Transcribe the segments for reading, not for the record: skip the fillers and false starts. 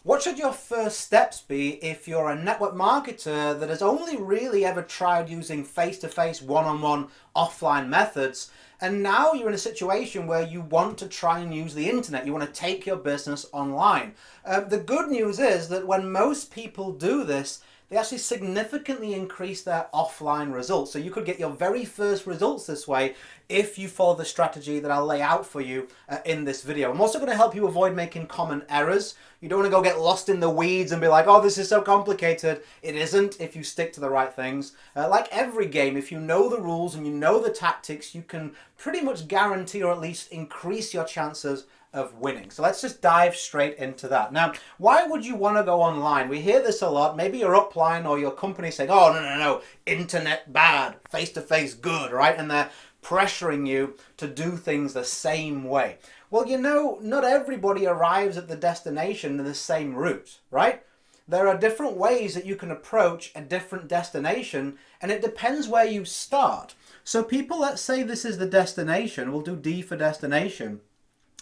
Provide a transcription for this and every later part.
What should your first steps be if you're a network marketer that has only really ever tried using face-to-face, one-on-one, offline methods, and now you're in a situation where you want to try and use the internet, you want to take your business online? The good news is that when most people do this, they actually significantly increase their offline results. So you could get your very first results this way if you follow the strategy that I'll lay out for you in this video. I'm also going to help you avoid making common errors. You don't want to go get lost in the weeds and be like, oh, this is so complicated. It isn't if you stick to the right things. Like every game, if you know the rules and you know the tactics, you can pretty much guarantee or at least increase your chances of winning. So let's just dive straight into that. Now, why would you want to go online? We hear this a lot. Maybe your upline or your company saying, oh, no, internet bad, face-to-face good, right? And they're pressuring you to do things the same way. Well, you know, not everybody arrives at the destination in the same route, right? There are different ways that you can approach a different destination, and it depends where you start. So people, let's say this is the destination, we'll do D for destination.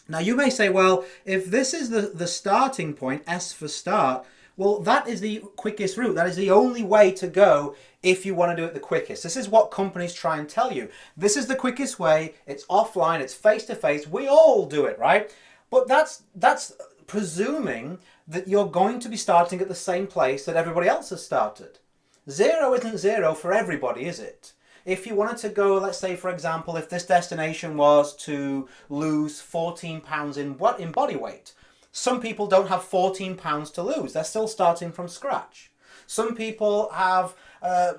Now you may say, well, if this is the starting point, S for start, well, that is the quickest route. That is the only way to go if you want to do it the quickest. This is what companies try and tell you. This is the quickest way. It's offline. It's face-to-face. We all do it, right? But that's presuming that you're going to be starting at the same place that everybody else has started. Zero isn't zero for everybody, is it? If you wanted to go, let's say, for example, if this destination was to lose 14 pounds in body weight, some people don't have 14 pounds to lose. They're still starting from scratch. Some people have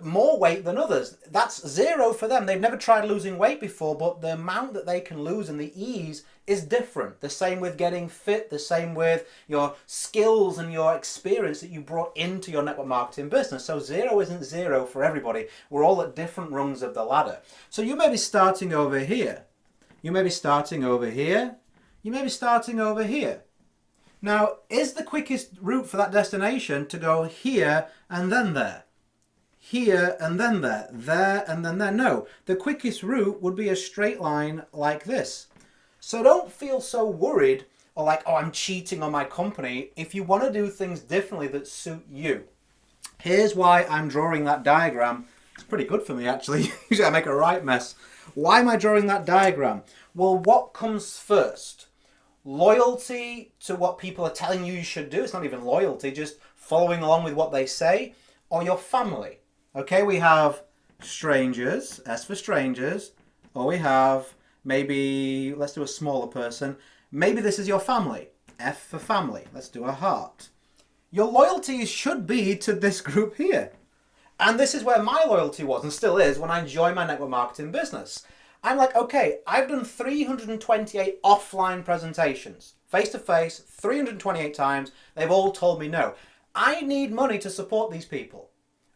more weight than others. That's zero for them. They've never tried losing weight before, but the amount that they can lose and the ease is different. The same with getting fit, the same with your skills and your experience that you brought into your network marketing business. So zero isn't zero for everybody. We're all at different rungs of the ladder. So you may be starting over here. You may be starting over here. You may be starting over here. Now, is the quickest route for that destination to go here and then there? Here and then there and then there? No, the quickest route would be a straight line like this. So don't feel so worried or like, oh, I'm cheating on my company. If you want to do things differently that suit you. Here's why I'm drawing that diagram. It's pretty good for me, actually. Usually I make a right mess. Why am I drawing that diagram? Well, what comes first? Loyalty to what people are telling you should do. It's not even loyalty, just following along with what they say, or your family. Okay, we have strangers, S for strangers, or we have maybe, let's do a smaller person. Maybe this is your family, F for family. Let's do a heart. Your loyalty should be to this group here. And this is where my loyalty was and still is when I joined my network marketing business. I'm like, okay, I've done 328 offline presentations, face-to-face, 328 times. They've all told me no. I need money to support these people.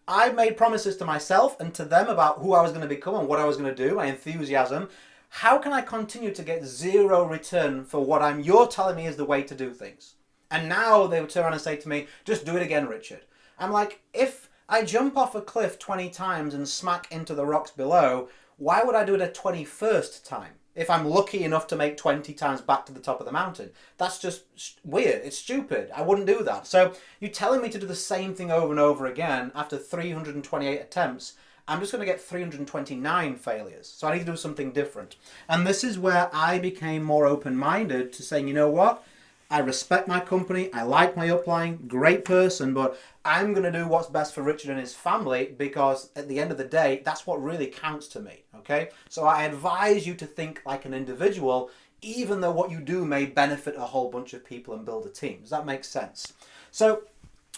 I've made promises to myself and to them about who I was going to become and what I was going to do, my enthusiasm. How can I continue to get zero return for what you're telling me is the way to do things? And now they would turn around and say to me, just do it again, Richard. I'm like, if I jump off a cliff 20 times and smack into the rocks below, why would I do it a 21st time if I'm lucky enough to make 20 times back to the top of the mountain? That's just weird. It's stupid. I wouldn't do that. So you're telling me to do the same thing over and over again after 328 attempts. I'm just going to get 329 failures. So I need to do something different. And this is where I became more open-minded to saying, you know what? I respect my company. I like my upline. Great person, but I'm going to do what's best for Richard and his family because at the end of the day, that's what really counts to me, okay? So I advise you to think like an individual, even though what you do may benefit a whole bunch of people and build a team. Does that make sense? So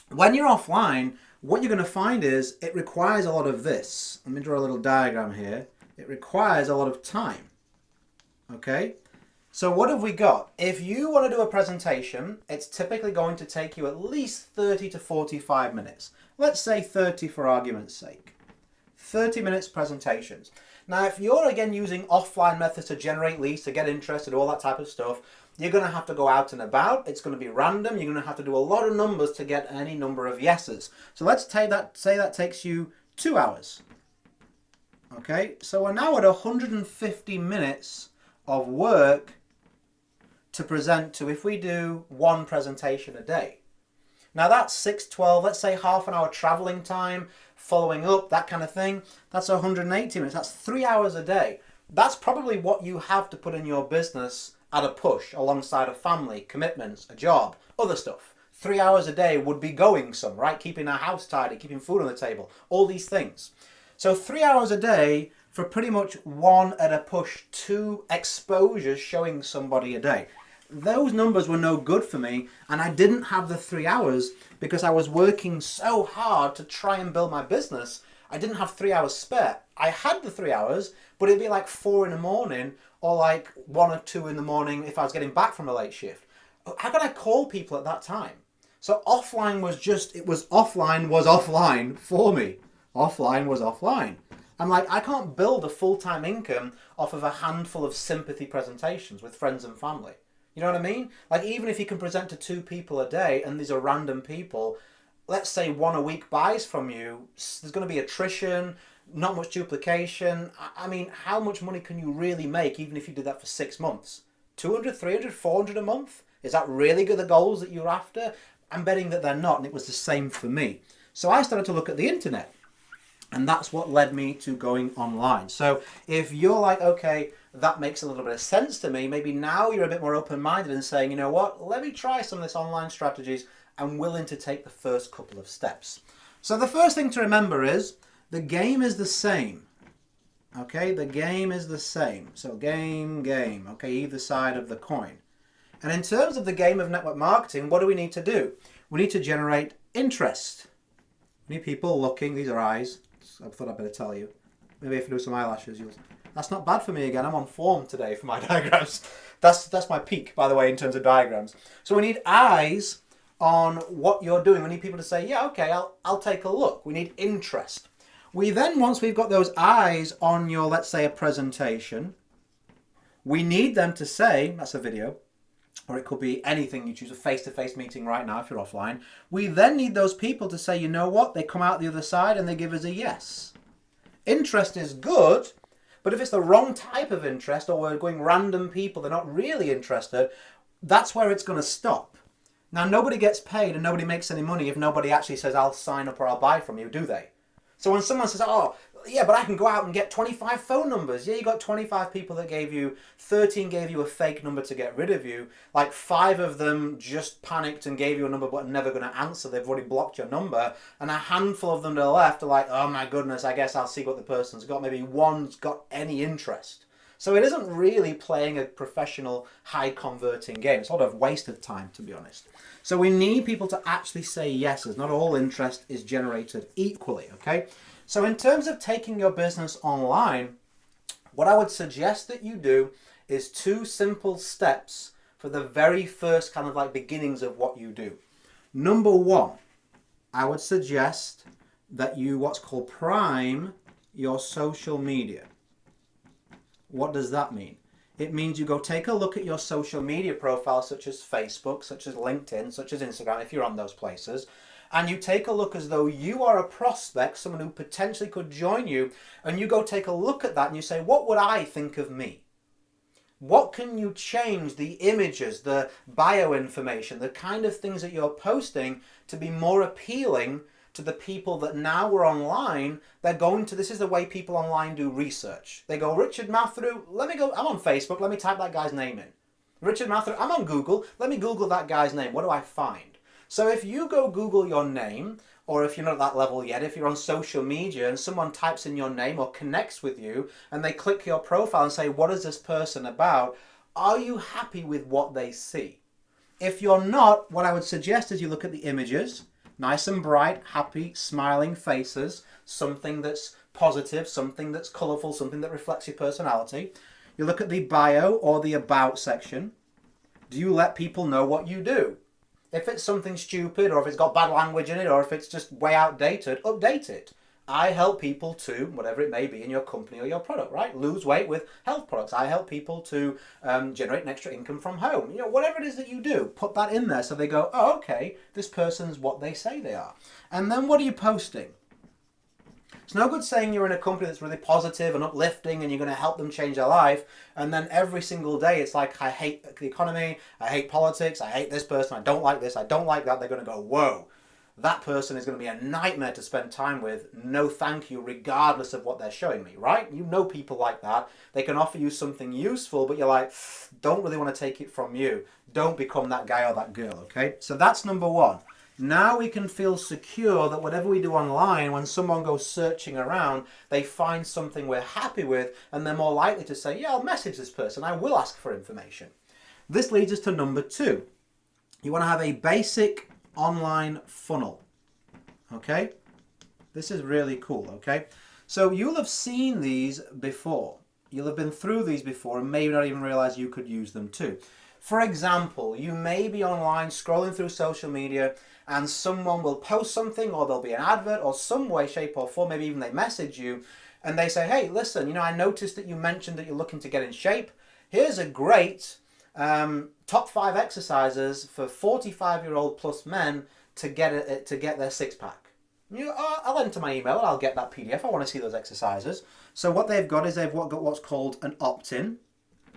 when you're offline, what you're going to find is it requires a lot of this. Let me draw a little diagram here. It requires a lot of time, okay? So what have we got? If you want to do a presentation, it's typically going to take you at least 30 to 45 minutes. Let's say 30 for argument's sake. 30 minutes presentations. Now, if you're again using offline methods to generate leads, to get interested, all that type of stuff, you're going to have to go out and about. It's going to be random. You're going to have to do a lot of numbers to get any number of yeses. So let's say that takes you 2 hours. Okay, so we're now at 150 minutes of work to present to if we do one presentation a day. Now that's 6, 12, let's say half an hour traveling time, following up, that kind of thing. That's 180 minutes. That's 3 hours a day. That's probably what you have to put in your business at a push alongside a family, commitments, a job, other stuff. 3 hours a day would be going some, right? Keeping our house tidy, keeping food on the table, all these things. So 3 hours a day for pretty much one at a push, 2 exposures showing somebody a day. Those numbers were no good for me, and I didn't have the 3 hours because I was working so hard to try and build my business. I didn't have 3 hours spare. I had the 3 hours, but it'd be like 4 in the morning or like 1 or 2 in the morning if I was getting back from a late shift. How could I call people at that time? So offline was just, it was offline for me. Offline was offline. I'm like, I can't build a full-time income off of a handful of sympathy presentations with friends and family. You know what I mean? Like, even if you can present to 2 people a day and these are random people, let's say 1 a week buys from you, there's going to be attrition, not much duplication. I mean, how much money can you really make even if you did that for 6 months? 200, 300, 400 a month? Is that really the goals that you're after? I'm betting that they're not, and it was the same for me. So I started to look at the internet. And that's what led me to going online. So if you're like, okay, that makes a little bit of sense to me, maybe now you're a bit more open-minded and saying, you know what, let me try some of this online strategies. I'm willing to take the first couple of steps. So the first thing to remember is the game is the same. Okay, the game is the same. So game, okay, either side of the coin. And in terms of the game of network marketing, what do we need to do? We need to generate interest. We need people looking, these are eyes. I thought I'd better tell you. Maybe if you do some eyelashes, you'll... That's not bad for me again. I'm on form today for my diagrams. That's my peak, by the way, in terms of diagrams. So we need eyes on what you're doing. We need people to say, yeah, okay, I'll take a look. We need interest. We then, once we've got those eyes on your, let's say, a presentation, we need them to say, that's a video, or it could be anything you choose, a face-to-face meeting right now if you're offline. We then need those people to say, you know what, they come out the other side and they give us a yes. Interest is good, but if it's the wrong type of interest or we're going random people, they're not really interested, that's where it's going to stop. Now, nobody gets paid and nobody makes any money if nobody actually says, I'll sign up or I'll buy from you, do they? So when someone says, oh, yeah, but I can go out and get 25 phone numbers. Yeah, you got 25 people that gave you, 13 gave you a fake number to get rid of you. Like 5 of them just panicked and gave you a number but are never going to answer. They've already blocked your number. And a handful of them to the left are like, oh my goodness, I guess I'll see what the person's got. Maybe one's got any interest. So it isn't really playing a professional, high-converting game. It's sort of waste of time, to be honest. So we need people to actually say yeses. Not all interest is generated equally, okay? So in terms of taking your business online, what I would suggest that you do is 2 simple steps for the very first kind of like beginnings of what you do. Number 1, I would suggest that you what's called prime your social media. What does that mean? It means you go take a look at your social media profiles such as Facebook, such as LinkedIn, such as Instagram, if you're on those places, and you take a look as though you are a prospect, someone who potentially could join you, and you go take a look at that and you say, what would I think of me? What can you change the images, the bio information, the kind of things that you're posting to be more appealing to the people that now are online? They're going to, this is the way people online do research. They go, Richard Mathew, I'm on Facebook, let me type that guy's name in. Richard Mathew, I'm on Google, let me Google that guy's name, what do I find? So if you go Google your name, or if you're not at that level yet, if you're on social media and someone types in your name or connects with you and they click your profile and say, what is this person about? Are you happy with what they see? If you're not, what I would suggest is you look at the images, nice and bright, happy, smiling faces, something that's positive, something that's colourful, something that reflects your personality. You look at the bio or the about section. Do you let people know what you do? If it's something stupid, or if it's got bad language in it, or if it's just way outdated, update it. I help people to, whatever it may be in your company or your product, right? Lose weight with health products. I help people to generate an extra income from home. You know, whatever it is that you do, put that in there so they go, oh, okay, this person's what they say they are. And then what are you posting? It's no good saying you're in a company that's really positive and uplifting and you're going to help them change their life, and then every single day it's like, I hate the economy, I hate politics, I hate this person, I don't like this, I don't like that. They're going to go, whoa, that person is going to be a nightmare to spend time with. No thank you, regardless of what they're showing me, right? You know people like that. They can offer you something useful, but you're like, don't really want to take it from you. Don't become that guy or that girl, okay? So that's number one. Now we can feel secure that whatever we do online, when someone goes searching around, they find something we're happy with, and they're more likely to say, yeah, I'll message this person, I will ask for information. This leads us to number two. You want to have a basic online funnel, okay? This is really cool, okay? So you'll have seen these before. You'll have been through these before and maybe not even realize you could use them too. For example, you may be online scrolling through social media and someone will post something, or there'll be an advert or some way, shape or form, maybe even they message you and they say, hey, listen, I noticed that you mentioned that you're looking to get in shape. Here's a great top 5 exercises for 45-year-old plus men to get their six-pack. I'll enter my email and I'll get that PDF. I want to see those exercises. So what they've got is they've got what's called an opt-in,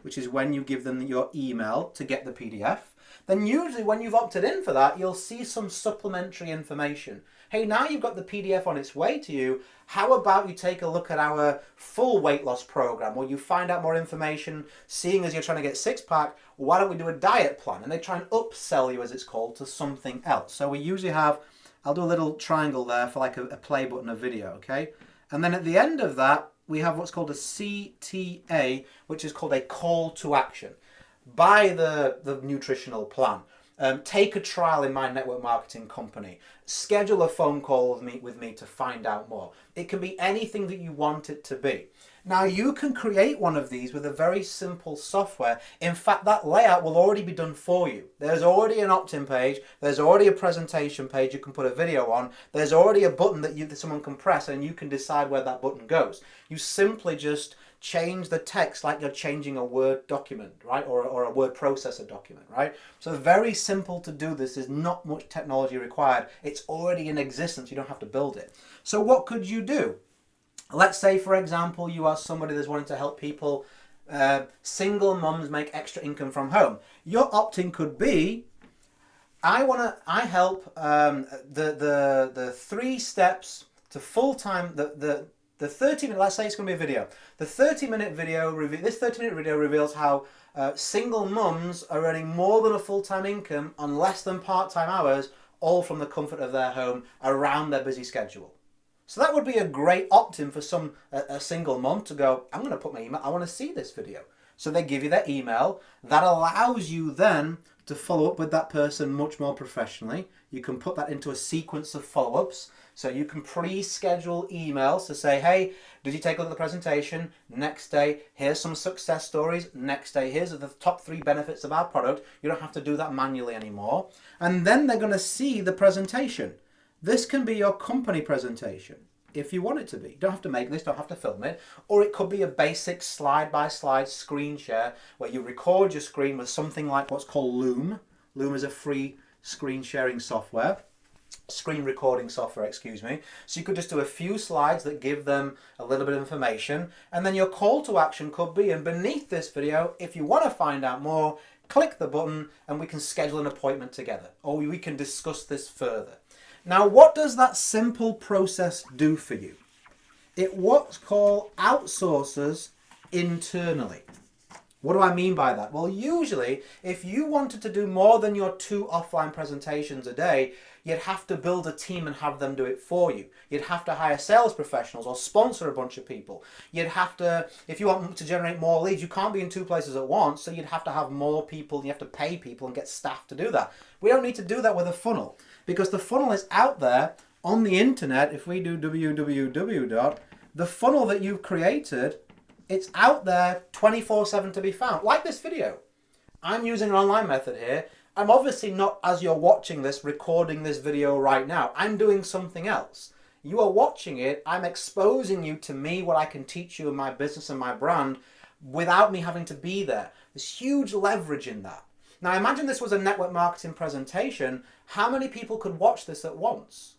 which is when you give them your email to get the PDF. Then usually when you've opted in for that, you'll see some supplementary information. Hey, now you've got the PDF on its way to you. How about you take a look at our full weight loss program where you find out more information, seeing as you're trying to get six-pack, why don't we do a diet plan? And they try and upsell you, as it's called, to something else. So we usually have, I'll do a little triangle there for like a play button of video, okay? And then at the end of that, we have what's called a CTA, which is called a call to action. Buy the nutritional plan. Take a trial in my network marketing company. Schedule a phone call with me to find out more. It can be anything that you want it to be. Now you can create one of these with a very simple software. In fact, that layout will already be done for you. There's already an opt-in page. There's already a presentation page you can put a video on. There's already a button that someone can press and you can decide where that button goes. You simply just change the text like you're changing a Word document, right? Or a word processor document, right? So very simple to do this. There's not much technology required. It's already in existence. You don't have to build it. So what could you do? Let's say, for example, you are somebody that's wanting to help people, single mums make extra income from home. Your opt-in could be, I help the 3 steps to full-time, the 30-minute, let's say it's going to be a video. The 30-minute video, this 30-minute video reveals how single mums are earning more than a full-time income on less than part-time hours, all from the comfort of their home around their busy schedule. So that would be a great opt-in for a single mom to go, I'm going to put my email, I want to see this video. So they give you their email. That allows you then to follow up with that person much more professionally. You can put that into a sequence of follow-ups. So you can pre-schedule emails to say, hey, did you take a look at the presentation? Next day, here's some success stories. Next day, here's the top 3 benefits of our product. You don't have to do that manually anymore. And then they're going to see the presentation. This can be your company presentation if you want it to be. You don't have to make this, don't have to film it. Or it could be a basic slide-by-slide screen share where you record your screen with something like what's called Loom. Loom is a free screen sharing software. Screen recording software, excuse me. So you could just do a few slides that give them a little bit of information. And then your call to action could be, and beneath this video, if you want to find out more, click the button and we can schedule an appointment together. Or we can discuss this further. Now, what does that simple process do for you? It what's called outsources internally. What do I mean by that? Well, usually, if you wanted to do more than your 2 offline presentations a day, you'd have to build a team and have them do it for you. You'd have to hire sales professionals or sponsor a bunch of people. You'd have to, if you want to generate more leads, you can't be in 2 places at once, so you'd have to have more people, you have to pay people and get staff to do that. We don't need to do that with a funnel, because the funnel is out there on the internet. If we do www. The funnel that you've created, it's out there 24/7 to be found. Like this video. I'm using an online method here. I'm obviously not, as you're watching this, recording this video right now. I'm doing something else. You are watching it. I'm exposing you to me, what I can teach you in my business and my brand without me having to be there. There's huge leverage in that. Now imagine this was a network marketing presentation. How many people could watch this at once?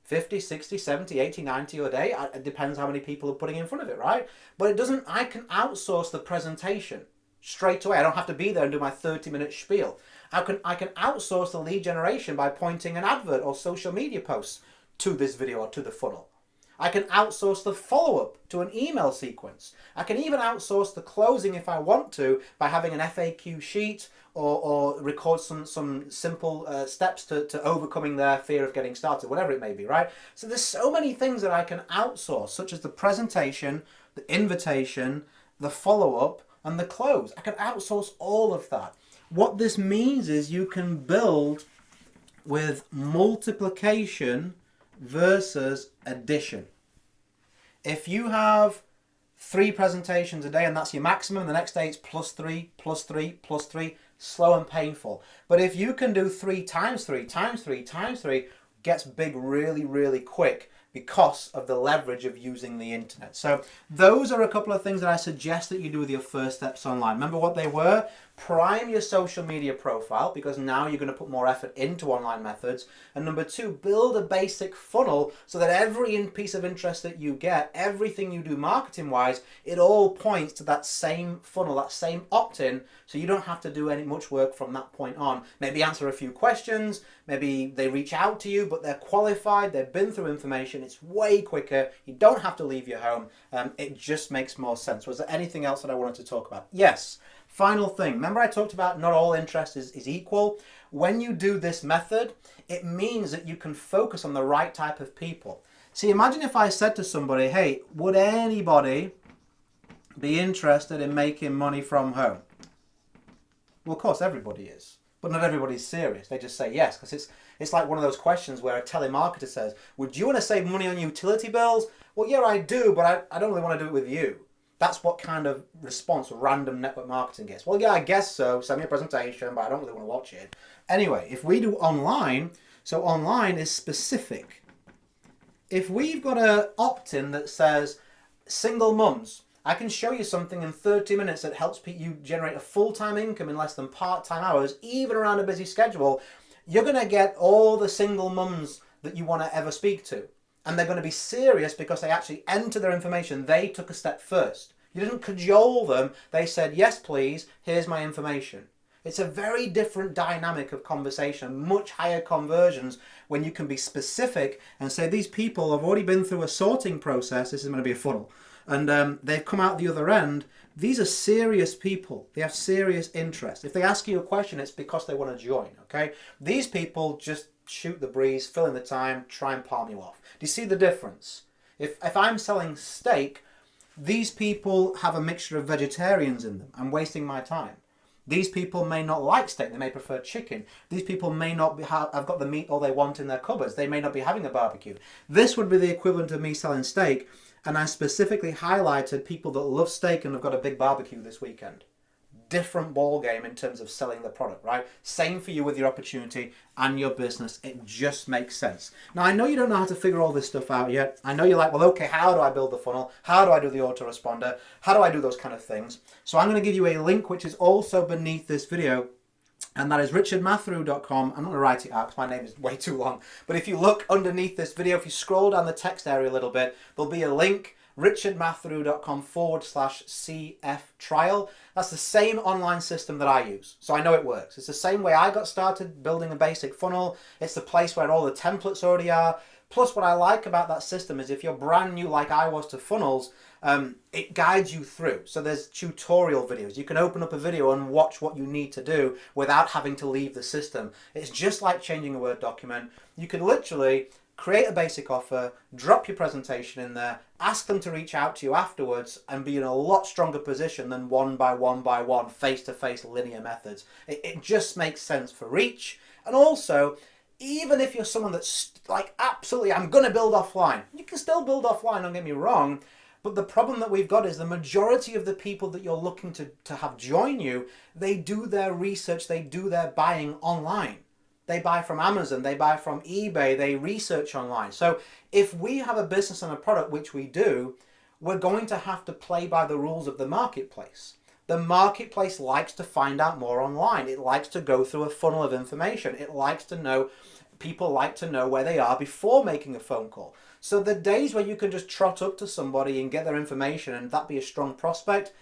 50, 60, 70, 80, 90 a day. It depends how many people are putting in front of it, right? But it doesn't, I can outsource the presentation straight away. I don't have to be there and do my 30-minute spiel. I can outsource the lead generation by pointing an advert or social media posts to this video or to the funnel. I can outsource the follow-up to an email sequence. I can even outsource the closing if I want to by having an FAQ sheet or record some simple steps to overcoming their fear of getting started, whatever it may be, right? So there's so many things that I can outsource, such as the presentation, the invitation, the follow-up, and the close. I can outsource all of that. What this means is you can build with multiplication versus addition. If you have 3 presentations a day and that's your maximum, the next day it's plus 3, plus 3, plus 3, slow and painful. But if you can do 3 times 3 times 3 times 3, gets big really, really quick because of the leverage of using the internet. So those are a couple of things that I suggest that you do with your first steps online. Remember what they were? Prime your social media profile, because now you're going to put more effort into online methods. And number 2, build a basic funnel so that every piece of interest that you get, everything you do marketing wise, it all points to that same funnel, that same opt-in, so you don't have to do any much work from that point on. Maybe answer a few questions, maybe they reach out to you but they're qualified, they've been through information, it's way quicker, you don't have to leave your home. It just makes more sense. Was there anything else that I wanted to talk about? Yes. Final thing, remember I talked about not all interest is equal? When you do this method, it means that you can focus on the right type of people. See, imagine if I said to somebody, hey, would anybody be interested in making money from home? Well, of course, everybody is. But not everybody's serious. They just say yes, because it's like one of those questions where a telemarketer says, would you want to save money on utility bills? Well, yeah, I do, but I don't really want to do it with you. That's what kind of response random network marketing gets. Well, yeah, I guess so. Send me a presentation, but I don't really want to watch it. Anyway, if we do online, so online is specific. If we've got an opt-in that says single mums, I can show you something in 30 minutes that helps you generate a full-time income in less than part-time hours, even around a busy schedule. You're going to get all the single mums that you want to ever speak to. And they're going to be serious because they actually enter their information. They took a step first. You didn't cajole them. They said, yes, please, here's my information. It's a very different dynamic of conversation, much higher conversions when you can be specific and say, these people have already been through a sorting process. This is going to be a funnel. And they've come out the other end. These are serious people. They have serious interest. If they ask you a question, it's because they want to join, okay? These people just shoot the breeze, fill in the time, try and palm you off. Do you see the difference? If I'm selling steak, these people have a mixture of vegetarians in them. I'm wasting my time. These people may not like steak. They may prefer chicken. These people may not have got the meat all they want in their cupboards. They may not be having a barbecue. This would be the equivalent of me selling steak, and I specifically highlighted people that love steak and have got a big barbecue this weekend. Different ball game in terms of selling the product, right? Same for you with your opportunity and your business. It just makes sense. Now, I know you don't know how to figure all this stuff out yet. I know you're like, well, okay, how do I build the funnel? How do I do the autoresponder? How do I do those kind of things? So I'm going to give you a link, which is also beneath this video. And that is richardmathrew.com. I'm not going to write it out because my name is way too long. But if you look underneath this video, if you scroll down the text area a little bit, there'll be a link, richardmathrew.com/CF trial. That's the same online system that I use. So I know it works. It's the same way I got started building a basic funnel. It's the place where all the templates already are. Plus, what I like about that system is if you're brand new like I was to funnels, it guides you through. So there's tutorial videos. You can open up a video and watch what you need to do without having to leave the system. It's just like changing a Word document. You can literally create a basic offer, drop your presentation in there, ask them to reach out to you afterwards, and be in a lot stronger position than one by one, face-to-face linear methods. It just makes sense for reach. And also, even if you're someone that's like, absolutely, I'm going to build offline, you can still build offline, don't get me wrong. But the problem that we've got is the majority of the people that you're looking to have join you, they do their research, they do their buying online. They buy from Amazon, they buy from eBay, they research online. So if we have a business and a product, which we do, we're going to have to play by the rules of the marketplace. The marketplace likes to find out more online. It likes to go through a funnel of information. It likes to know people like to know where they are before making a phone call. So the days where you can just trot up to somebody and get their information and that be a strong prospect,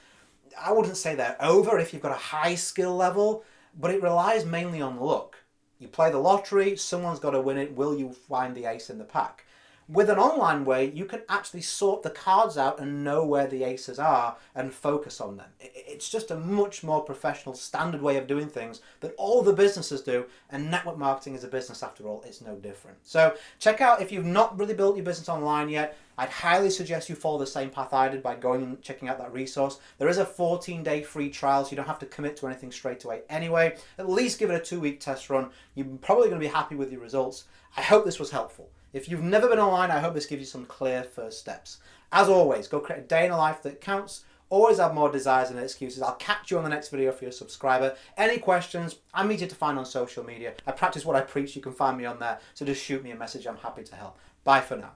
I wouldn't say they're over if you've got a high skill level, but it relies mainly on luck. You play the lottery, someone's got to win it, will you find the ace in the pack? With an online way, you can actually sort the cards out and know where the aces are and focus on them. It's just a much more professional, standard way of doing things that all the businesses do, and network marketing is a business after all. It's no different. So check out, if you've not really built your business online yet, I'd highly suggest you follow the same path I did by going and checking out that resource. There is a 14-day free trial, so you don't have to commit to anything straight away anyway. At least give it a 2-week test run. You're probably going to be happy with your results. I hope this was helpful. If you've never been online, I hope this gives you some clear first steps. As always, go create a day in a life that counts. Always have more desires than excuses. I'll catch you on the next video if you're a subscriber. Any questions, I'm easy to find on social media. I practice what I preach. You can find me on there. So just shoot me a message. I'm happy to help. Bye for now.